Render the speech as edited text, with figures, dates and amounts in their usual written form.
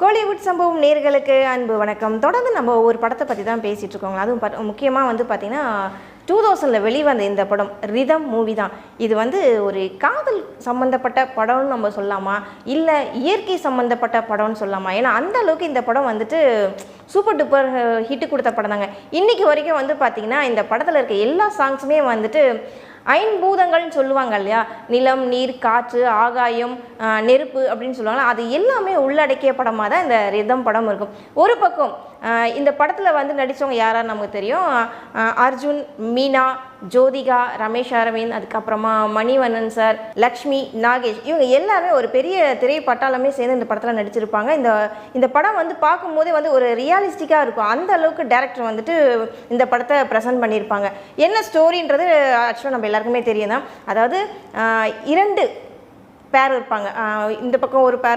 கோலிவுட் சம்பவம் நேர்களுக்கு அன்பு வணக்கம். தொடர்ந்து நம்ம ஒரு படத்தை பற்றி தான் பேசிகிட்டு இருக்கோங்க. அதுவும் முக்கியமாக பார்த்தீங்கன்னா 2000 வெளிவந்த இந்த படம் ரிதம் மூவி தான். இது ஒரு காதல் சம்மந்தப்பட்ட படம்னு நம்ம சொல்லலாமா, இல்லை இயற்கை சம்மந்தப்பட்ட படம்னு சொல்லலாமா? ஏன்னா அந்த அளவுக்கு இந்த படம் சூப்பர் டூப்பர் ஹிட்டு கொடுத்த படம் தாங்க. இன்றைக்கி வரைக்கும் பார்த்தீங்கன்னா இந்த படத்தில் இருக்க எல்லா சாங்ஸுமே ஐம்பூதங்கள்னு சொல்லுவாங்க இல்லையா, நிலம், நீர், காற்று, ஆகாயம், நெருப்பு அப்படின்னு சொல்லுவாங்க. அது எல்லாமே உள்ளடக்கிய படமாக தான் இந்த ரிதம் படம் இருக்கும். ஒரு பக்கம் இந்த படத்தில் நடித்தவங்க யாரான்னு நமக்கு தெரியும். அர்ஜுன், மீனா, ஜோதிகா, ரமேஷ் அரவிந்த், அதுக்கப்புறமா மணிவண்ணன் சார், லக்ஷ்மி, நாகேஷ், இவங்க எல்லாமே ஒரு பெரிய திரை பட்டாளமே சேர்ந்து இந்த படத்தில் நடிச்சிருப்பாங்க. இந்த படம் பார்க்கும்போதே ஒரு ரியாலிஸ்டிக்காக இருக்கும். அந்த அளவுக்கு டேரக்டர் இந்த படத்தை ப்ரெசென்ட் பண்ணியிருப்பாங்க. என்ன ஸ்டோரின்றது ஆக்சுவலாக நம்ம எல்லாருக்குமே தெரியும் தான். அதாவது 2 பேர் இருப்பாங்க. இந்த பக்கம் ஒரு பேர்,